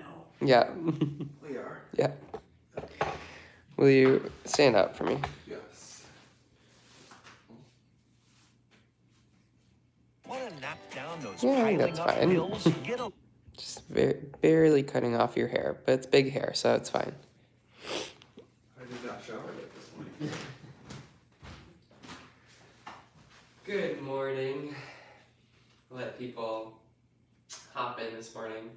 now. Yeah. We are. Yeah. Will you stand up for me? Yes. Want to knock down those Yeah, piling that's up fine. hills? Get a Just barely cutting off your hair, but it's big hair, so it's fine. I did not shower yet this morning. Good morning. Let people hop in this morning.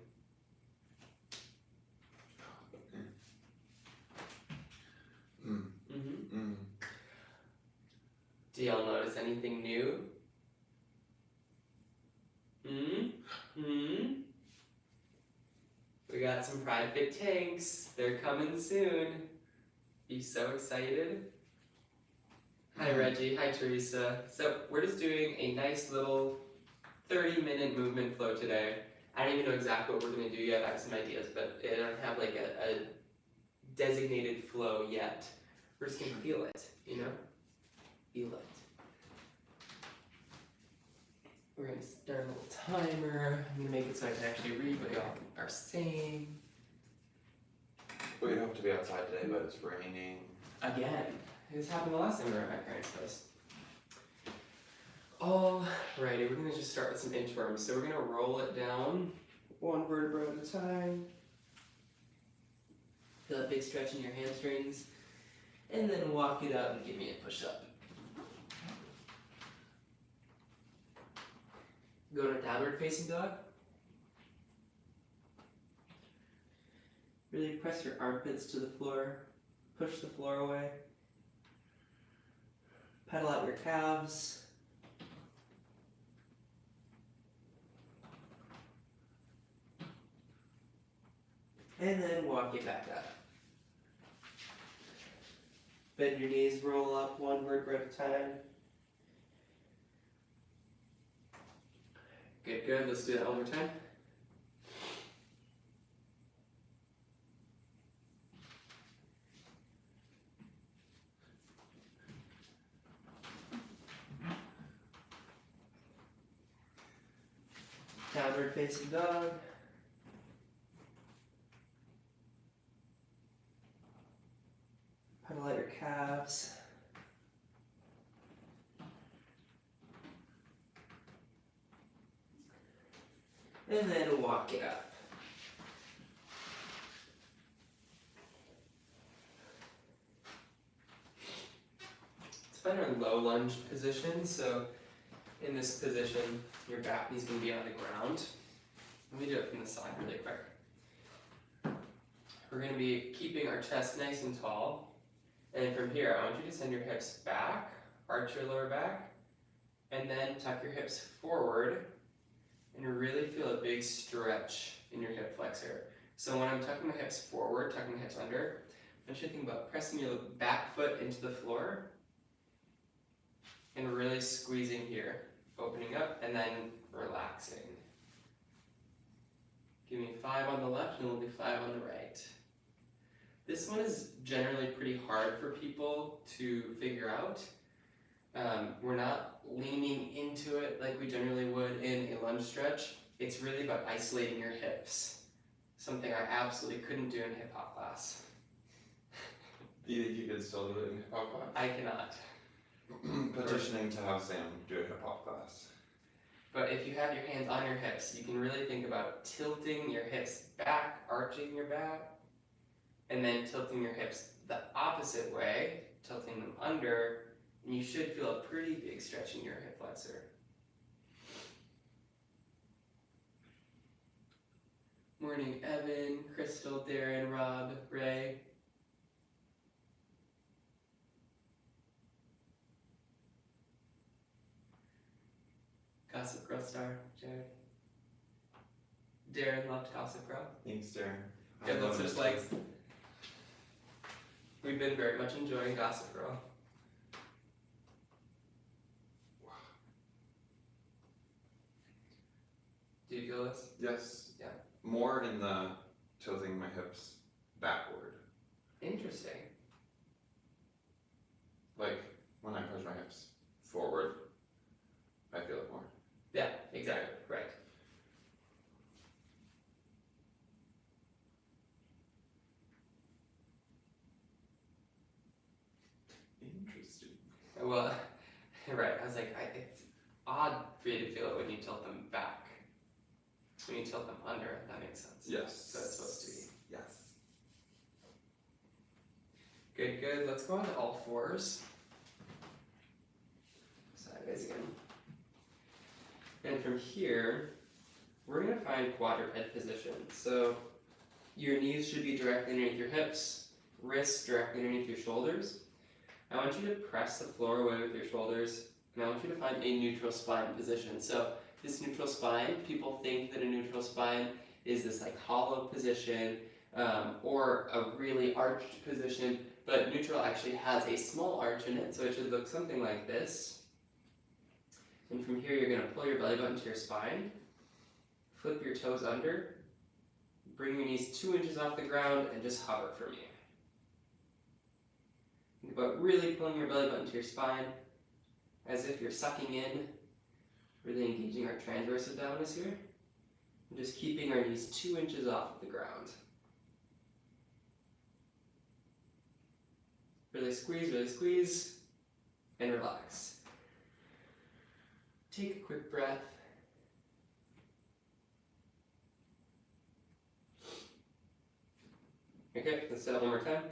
Do y'all notice anything new? We got some PRIDEFIT tanks. They're coming soon. You so excited? Hi Reggie, hi Teresa. So we're just doing a nice little 30-minute movement flow today. I don't even know exactly what we're gonna do yet. I have some ideas, but I don't have like a designated flow yet. We're just gonna feel it, you know? Feel it. We're gonna start a little timer. I'm gonna make it so I can actually read what y'all are saying. We hope to be outside today, but it's raining. Again. This happened the last time we were at my parents' place. Alrighty, we're gonna just start with some inchworms. So we're gonna roll it down one vertebra at a time. Feel that big stretch in your hamstrings. And then walk it up and give me a push up. Go to downward facing dog. Really press your armpits to the floor. Push the floor away. Pedal out your calves. And then walk it back up. Bend your knees, roll up one vertebra at a time. Good, good. Let's do that one more time. Downward facing dog. Pedal out your calves. And then walk it up. Let's find our low lunge position. So in this position, your back knee's going to be on the ground. Let me do it from the side really quick. We're going to be keeping our chest nice and tall. And from here, I want you to send your hips back, arch your lower back, and then tuck your hips forward, and really feel a big stretch in your hip flexor. So when I'm tucking my hips forward, tucking my hips under, I want you to think about pressing your back foot into the floor, and really squeezing here, opening up, and then relaxing. Give me 5 on the left, and we'll do 5 on the right. This one is generally pretty hard for people to figure out. We're not leaning into it like we generally would in a lunge stretch. It's really about isolating your hips. Something I absolutely couldn't do in hip hop class. Do you think you could still do it in hip hop class? I cannot. Petitioning to have Sam do a hip hop class. But if you have your hands on your hips, you can really think about tilting your hips back, arching your back, and then tilting your hips the opposite way, tilting them under, and you should feel a pretty big stretch in your hip flexor. Morning, Evan, Crystal, Darren, Rob, Ray. Gossip Girl star, Jared. Darren loved Gossip Girl. Thanks, Darren. Good, let's just like. We've been very much enjoying Gossip Girl. Wow. Do you feel this? Yes. Yeah. More in the tilting my hips backward. Interesting. Like when I push my hips forward, I feel it more. Yeah, exactly, right. used to. Well, right, I was like, it's odd for you to feel it when you tilt them back. When you tilt them under, that makes sense. Yes. So it's supposed to be. Yes. Good, good. Let's go on to all fours. Sideways again. And from here, we're going to find quadruped position. So your knees should be directly underneath your hips, wrists directly underneath your shoulders. I want you to press the floor away with your shoulders, and I want you to find a neutral spine position. So this neutral spine, people think that a neutral spine is this like hollow position or a really arched position, but neutral actually has a small arch in it, so it should look something like this. And from here, you're going to pull your belly button to your spine, flip your toes under, bring your knees 2 inches off the ground, and just hover for me. Think about really pulling your belly button to your spine, as if you're sucking in, really engaging our transverse abdominis here, and just keeping our knees 2 inches off of the ground. Really squeeze, and relax. Take a quick breath. Okay, let's do that one more time.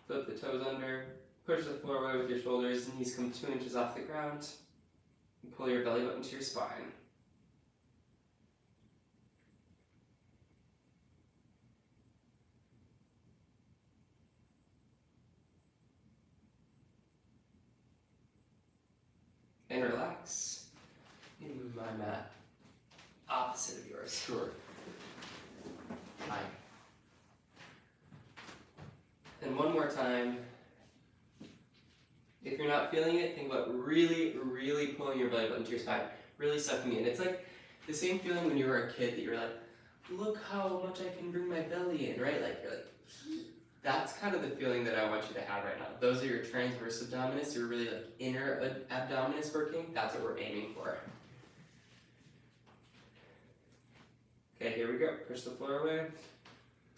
Flip the toes under, push the floor away with your shoulders, knees come 2 inches off the ground, and pull your belly button to your spine. And relax. Let me move my mat opposite of yours. Sure. Hi. And one more time. If you're not feeling it, think about really pulling your belly button to your spine, really sucking in. It's like the same feeling when you were a kid that you're like, look how much I can bring my belly in, right? Like you're like, that's kind of the feeling that I want you to have right now. Those are your transverse abdominis, your really like inner abdominis working. That's what we're aiming for. Okay, here we go. Push the floor away,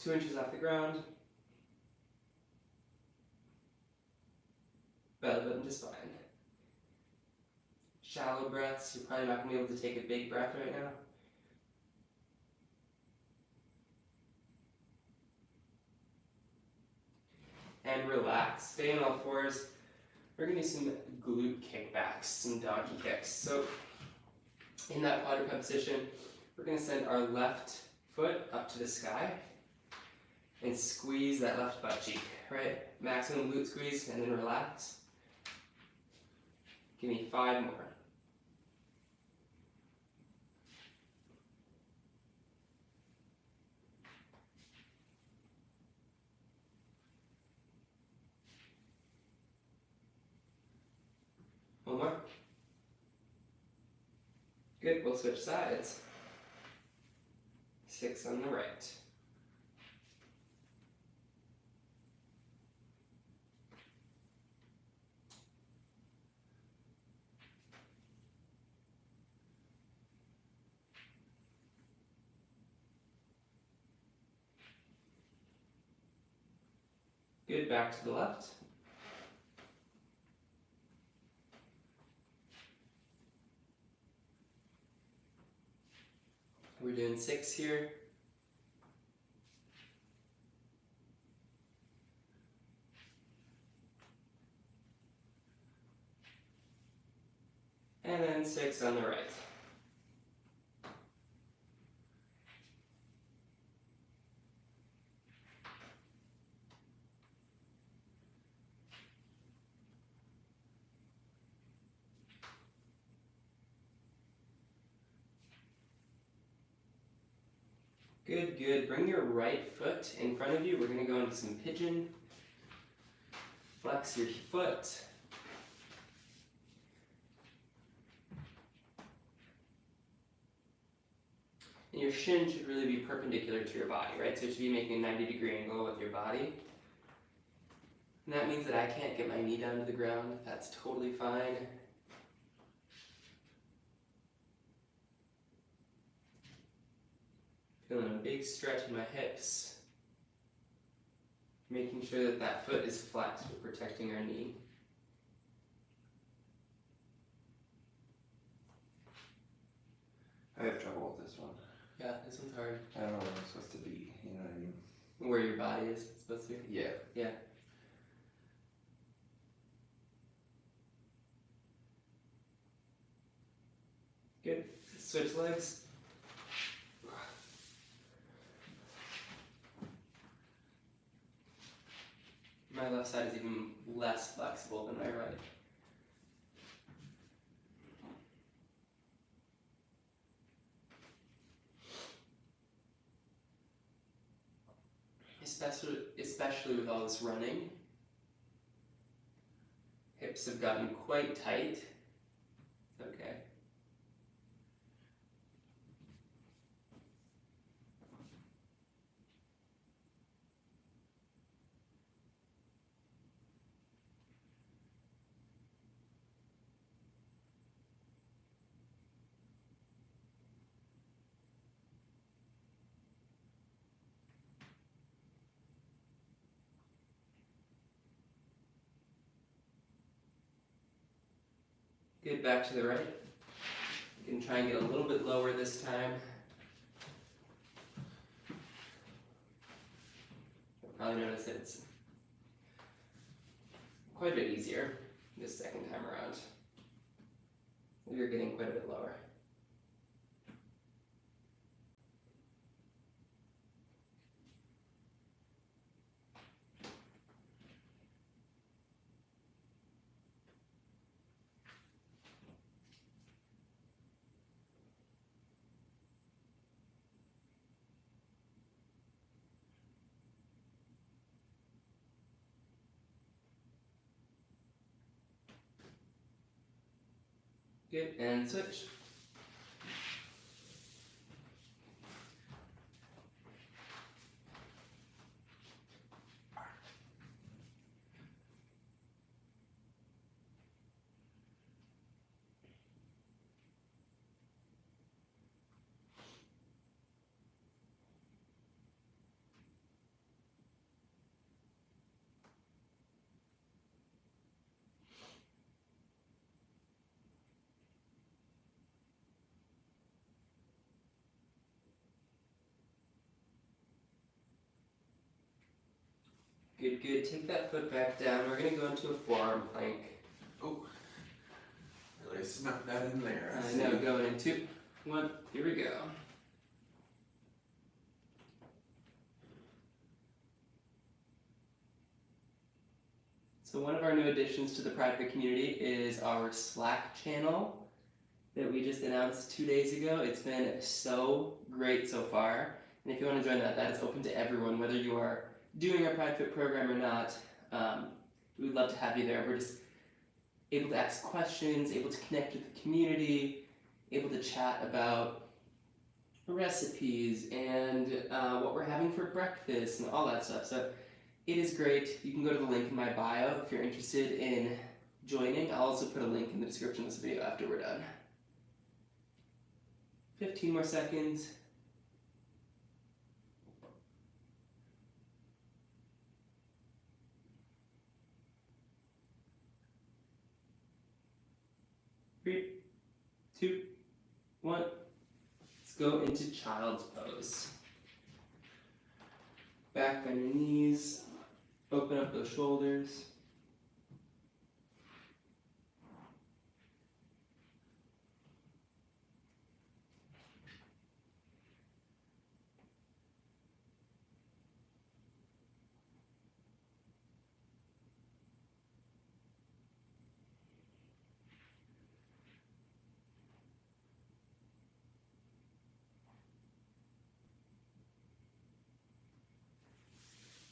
2 inches off the ground. Belly button to spine. Shallow breaths. You're probably not going to be able to take a big breath right now. And relax. Stay on all fours. We're going to do some glute kickbacks, some donkey kicks. So in that quadruped position, we're going to send our left foot up to the sky and squeeze that left butt cheek, right? Maximum glute squeeze, and then relax. Give me 5 more. One more. Good, we'll switch sides. 6 on the right. Good, back to the left. We're doing 6 here. And then 6 on the right. Good, good. Bring your right foot in front of you. We're going to go into some pigeon. Flex your foot. And your shin should really be perpendicular to your body, right? So it should be making a 90-degree angle with your body. And that means that I can't get my knee down to the ground. That's totally fine. Feeling a big stretch in my hips. Making sure that that foot is flat, so we're protecting our knee. I have trouble with this one. Yeah, this one's hard. I don't know where I'm supposed to be, you know what I mean? Where your body is supposed to be. Yeah. Yeah. Good. Switch legs. My left side is even less flexible than my right. Especially with all this running. Hips have gotten quite tight. It's okay. Good, back to the right. You can try and get a little bit lower this time. You'll probably notice that it's quite a bit easier this second time around. You're getting quite a bit lower. Good, and switch. Good, good. Take that foot back down. We're going to go into a forearm plank. Oh, really snuck that in there. I know, going in 2, 1, here we go. So one of our new additions to the PRIDEFIT community is our Slack channel that we just announced 2 days ago. It's been so great so far. And if you want to join that, that is open to everyone, whether you are doing a PRIDEFIT program or not. We would love to have you there. We're just able to ask questions, able to connect with the community, able to chat about recipes and what we're having for breakfast and all that stuff. So it is great. You can go to the link in my bio if you're interested in joining. I'll also put a link in the description of this video after we're done. 15 more seconds. Three, 2, 1. Let's go into child's pose. Back on your knees. Open up those shoulders.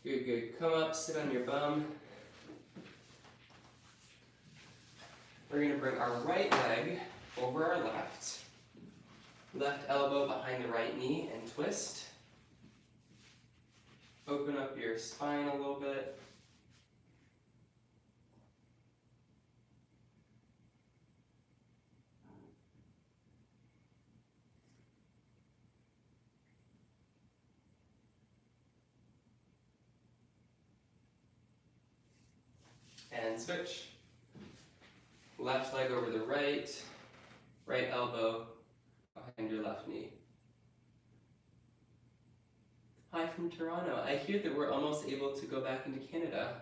Good, good. Come up, sit on your bum. We're going to bring our right leg over our left. Left elbow behind the right knee and twist. Open up your spine a little bit. And switch. Left leg over the right, right elbow behind your left knee. Hi from Toronto. I hear that we're almost able to go back into Canada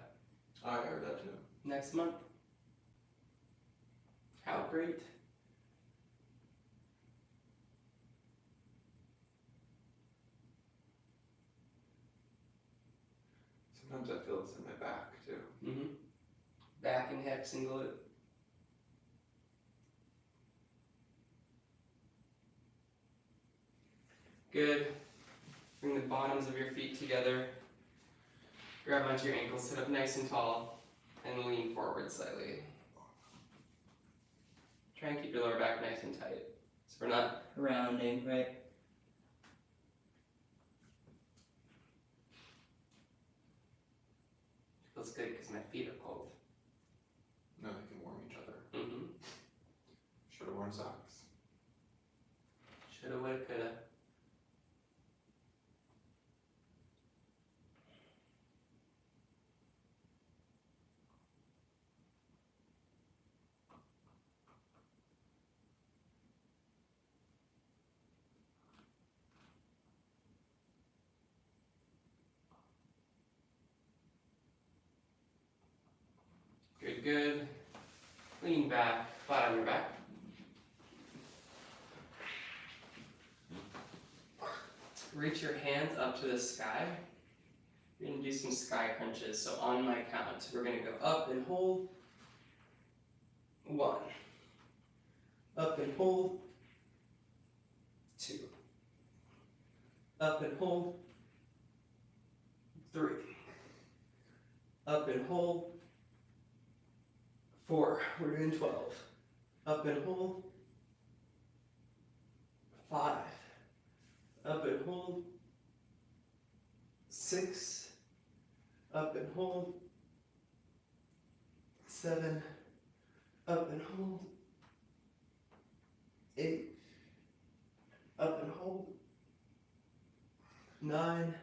I heard that too. next month. How great. Sometimes I feel this in my back too. Mm-hmm. Back and hips and glute. Good. Bring the bottoms of your feet together. Grab onto your ankles, sit up nice and tall, and lean forward slightly. Try and keep your lower back nice and tight. So we're not rounding, right? Feels good because my feet are cold. No, they can warm each other. Mm-hmm. Should have worn socks. Shoulda, woulda, coulda. Good, good. Lean back, flat on your back. Reach your hands up to the sky. We're gonna do some sky crunches. So on my count, we're gonna go up and hold. 1. Up and hold. 2. Up and hold. 3. Up and hold. 4. We're doing 12. Up and hold. 5. Up and hold. 6. Up and hold. 7. Up and hold. 8. Up and hold. 9.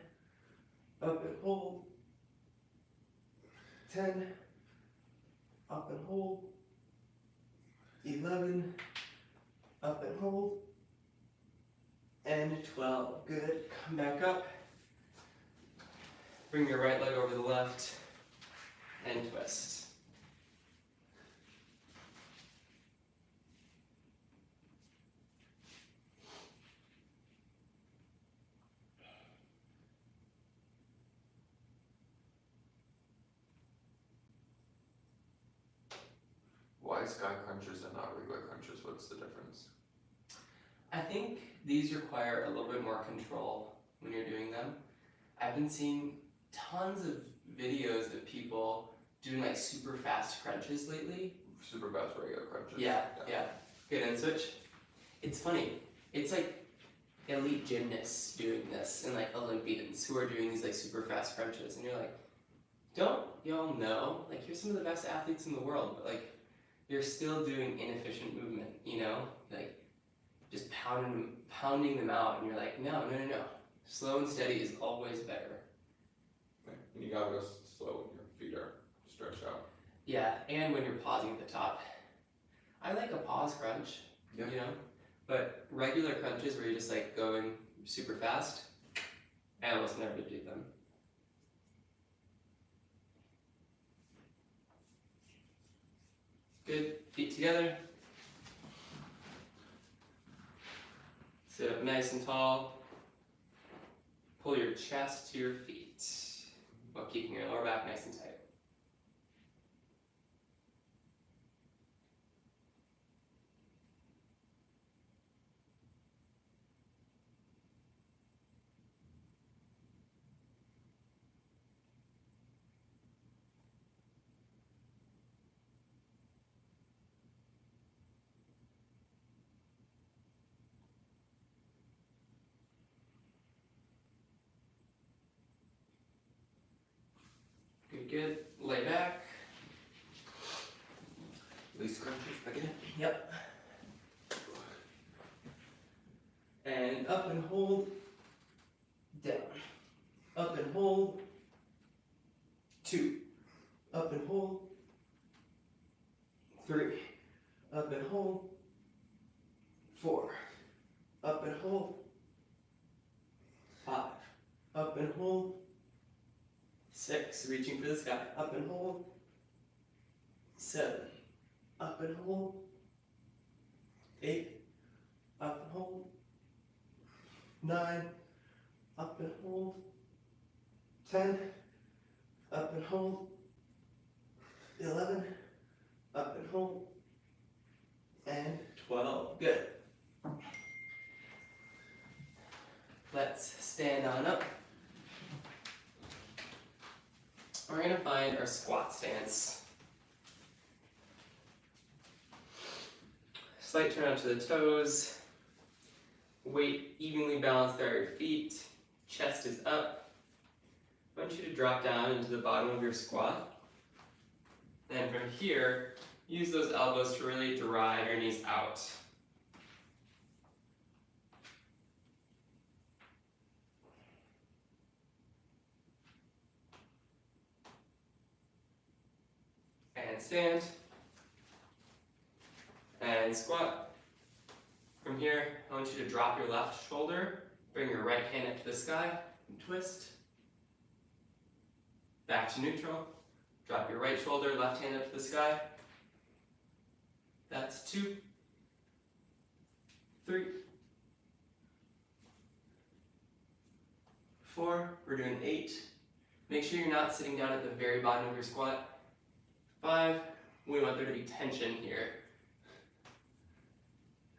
Up and hold. 10. Up and hold. 11. Up and hold. And 12. Good. Come back up. Bring your right leg over the left and twist. Why sky crunchers and not regular crunchers? What's the difference? I think these require a little bit more control when you're doing them. I've been seeing tons of videos of people doing like super fast crunches lately. Super fast regular crunches. Yeah. Good, and switch. It's funny. It's like elite gymnasts doing this and like Olympians who are doing these like super fast crunches, and you're like, don't y'all know? Like, you're some of the best athletes in the world, but like, you're still doing inefficient movement, you know? Like, just pounding them out, and you're like, no. Slow and steady is always better. Okay. And you gotta go slow when your feet are stretched out. Yeah, and when you're pausing at the top. I like a pause crunch, Yeah. you know? But regular crunches where you're just like going super fast, I almost never do them. Good, feet together. Sit up nice and tall. Pull your chest to your feet while keeping your lower back nice and tight. Good. Lay back. Least crunches again. Yep. And up and hold. Down. Up and hold. 2. Up and hold. 3. Up and hold. 4. up and hold. 5, up and hold. 6, reaching for the sky. Up and hold. 7, up and hold. 8, up and hold. 9, up and hold. 10, up and hold. 11, up and hold. And 12. Good. Let's stand on up. We're going to find our squat stance. Slight turn out to the toes. Weight evenly balanced throughout your feet. Chest is up. I want you to drop down into the bottom of your squat. And from here, use those elbows to really drive your knees out. And stand. And squat. From here, I want you to drop your left shoulder, bring your right hand up to the sky, and twist. Back to neutral. Drop your right shoulder, left hand up to the sky. That's 2, 3, 4, we're doing 8. Make sure you're not sitting down at the very bottom of your squat. 5, we want there to be tension here.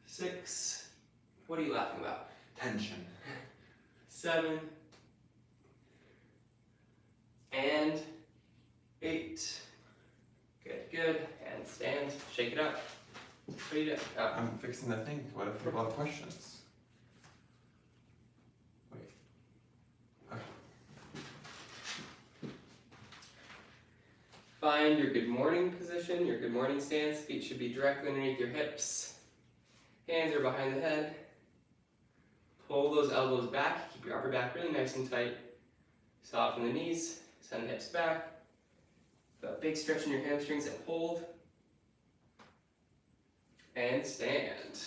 6, what are you laughing about? Tension. 7, and 8. Good, good. And stand, shake it up. What are you doing? Oh. I'm fixing the thing. What if people have questions? Wait. Okay. Find your good morning position, your good morning stance. Feet should be directly underneath your hips. Hands are behind the head. Pull those elbows back. Keep your upper back really nice and tight. Soften the knees. Send the hips back. Feel a big stretch in your hamstrings and hold. And stand.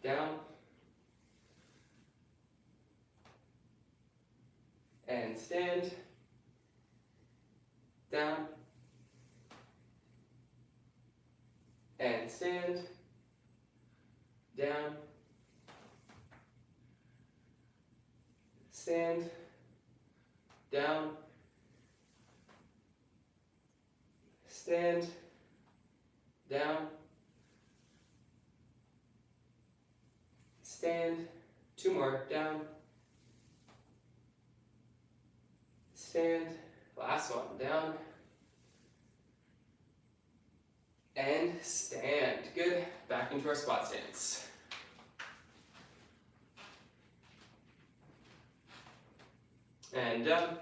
Down. And stand. Down. And stand. Down. Stand. Down. Stand. Down. Stand. 2 more. Down. Stand. Last one. Down. And stand. Good. Back into our squat stance. And down.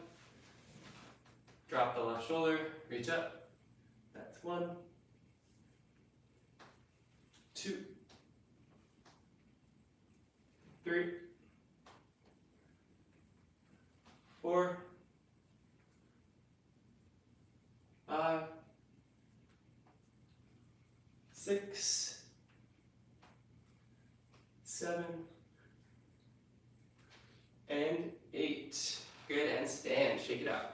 Drop the left shoulder. Reach up. That's 1. 2. 3. 4. 5. 6. 7. And 8. Good, and stand, shake it out.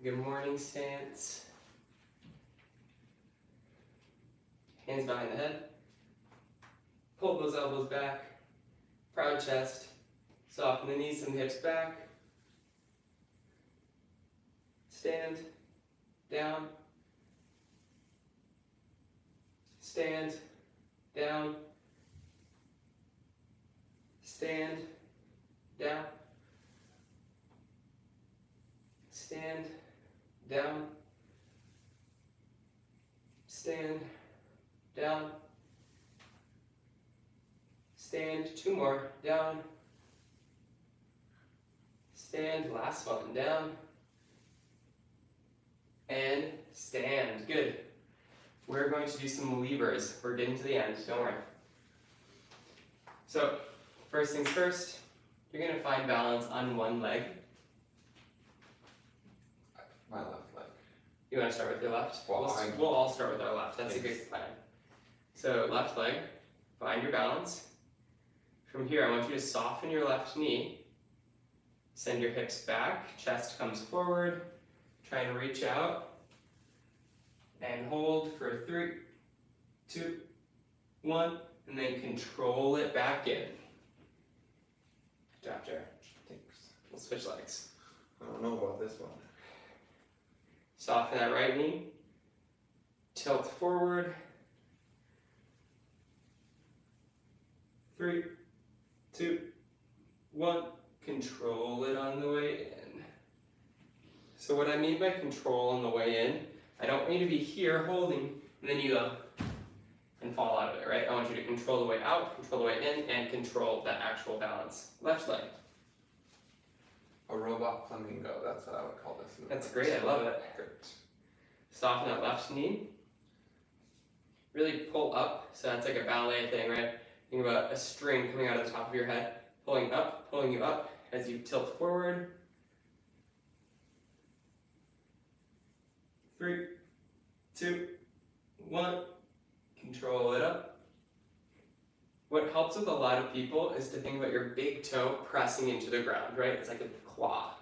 Good morning stance. Hands behind the head. Pull those elbows back. Proud chest. Soften the knees and the hips back. Stand. Down. Stand. Down. Stand. Down. Stand. Down. Stand. Down. Stand. 2 more. Down. Stand. Last one. Down. And stand. Good. We're going to do some levers. We're getting to the end. Don't worry. So, first things first, you're going to find balance on one leg. My left leg. You want to start with your left? Well, We'll all start with our left. That's a Thanks. good plan. So left leg, find your balance. From here, I want you to soften your left knee. Send your hips back, chest comes forward. Try and reach out. And hold for 3, 2, 1, and then control it back in. Good job, Jared. Thanks. We'll switch legs. I don't know about this one. Soften that right knee. Tilt forward. 3, 2, 1. Control it on the way in. So what I mean by control on the way in, I don't want you to be here holding, and then you go and fall out of it, right? I want you to control the way out, control the way in, and control that actual balance. Left leg. A robot flamingo, that's what I would call this. That's great, I love it. Great. Soften that left knee. Really pull up, so that's like a ballet thing, right? Think about a string coming out of the top of your head, pulling up, pulling you up as you tilt forward. 3, 2, 1. Control it up. What helps with a lot of people is to think about your big toe pressing into the ground, right? It's like a claw.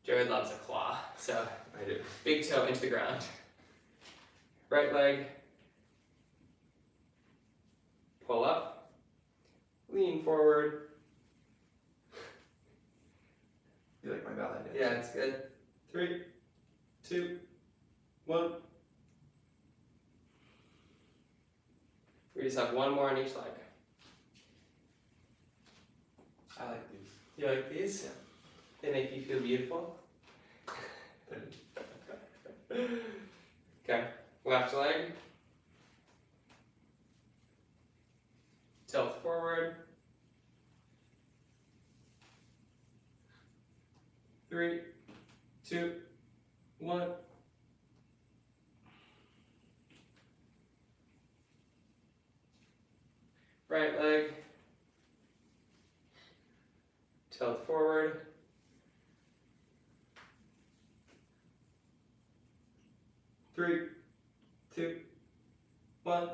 Jared loves a claw, so I do. big toe into the ground. Right leg. Pull up. Lean forward. You like my ballet dance? Yeah, it's good. 3, 2, 1. We just have one more on each leg. I like these. You like these? Yeah. They make you feel beautiful? Okay, left leg. Tilt forward. 3, 2, 1. Right leg. Tilt forward. 3, 2, 1.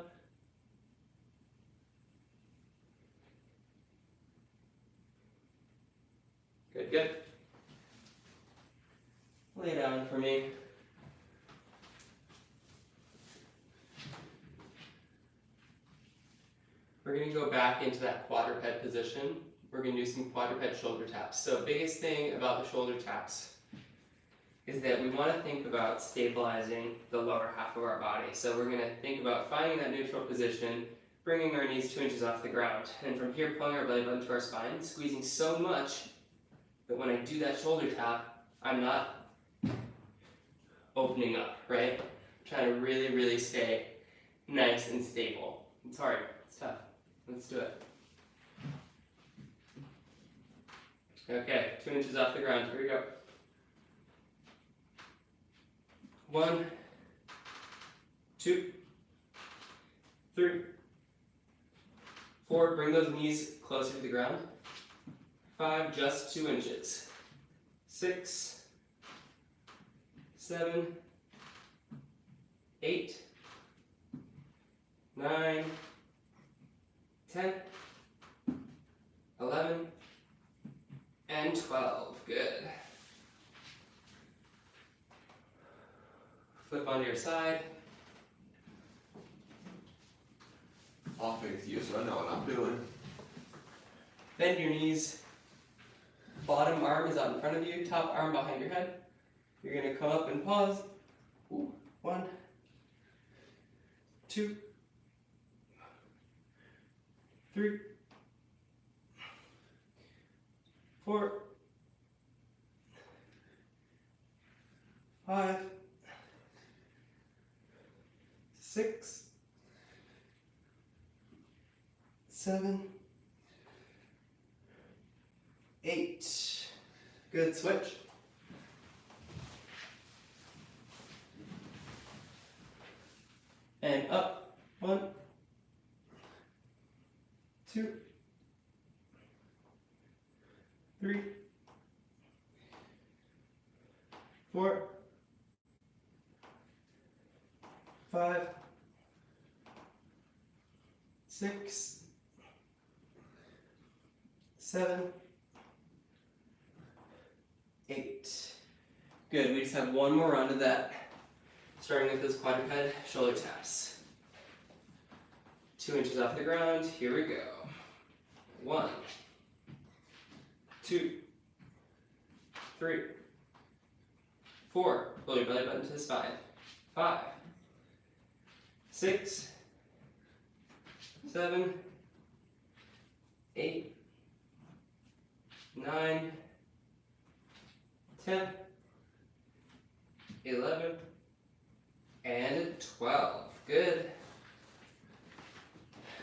Good, good. Lay down for me. We're going to go back into that quadruped position. We're going to do some quadruped shoulder taps. So biggest thing about the shoulder taps is that we want to think about stabilizing the lower half of our body. So we're going to think about finding that neutral position, bringing our knees 2 inches off the ground, and from here pulling our belly button to our spine, squeezing so much that when I do that shoulder tap, I'm not opening up, right? I'm trying to really, really stay nice and stable. It's hard, it's tough. Let's do it. Okay, 2 inches off the ground, here we go. 1, 2, 3, 4, bring those knees closer to the ground. 5, just 2 inches. 6, 7, 8, 9, 10, 11, and 12. Good. Flip onto your side. I'll face you, so I know what I'm doing. Bend your knees. Bottom arm is out in front of you, top arm behind your head. You're going to come up and pause. 1, 2, 3, 4, 5, 6, 7, 8. Good, switch. And up. 1, 2, 3, 4, 5, 6, 7, 8. Good, we just have one more round of that. Starting with those quadruped shoulder taps. 2 inches off the ground, here we go. 1, 2, 3, 4, pull your belly button to the spine. 5, 6, 7, 8, 9, 10, 11, and 12. Good.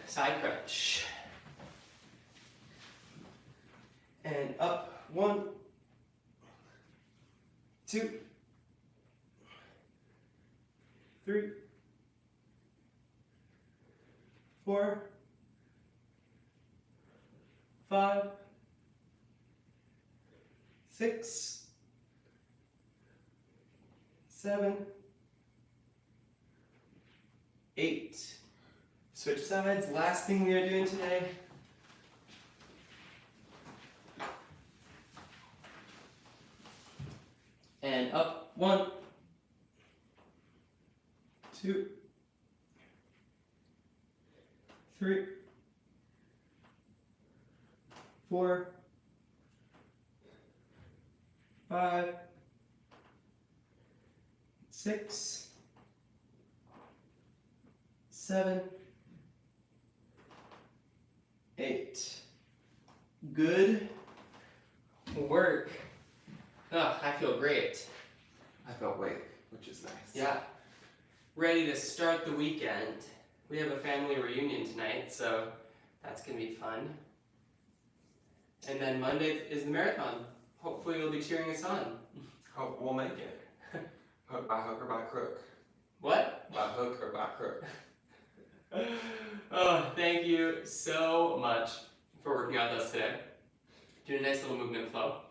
Side crunch. And up. 1, 2, 3, 4, 5, 6, 7, 8. Switch sides. Last thing we are doing today. And up. 1, 2, 3, 4, 5, 6, 7, 8. Good work. Oh, I feel great. I felt weight, which is nice. Yeah. Ready to start the weekend. We have a family reunion tonight, so that's going to be fun. And then Monday is the marathon. Hopefully you'll be cheering us on. Hope we'll make it. By hook or by crook. What? By hook or by crook. Oh, thank you so much for working out with us today. Doing a nice little movement flow.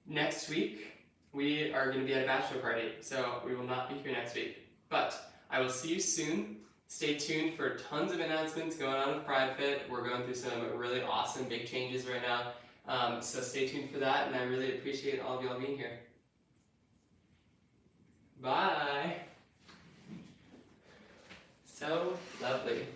Next week, we are going to be at a bachelor party, so we will not be here next week. But I will see you soon. Stay tuned for tons of announcements going on with PRIDEFIT. We're going through some really awesome big changes right now. So stay tuned for that, and I really appreciate all of y'all being here. Bye! So lovely.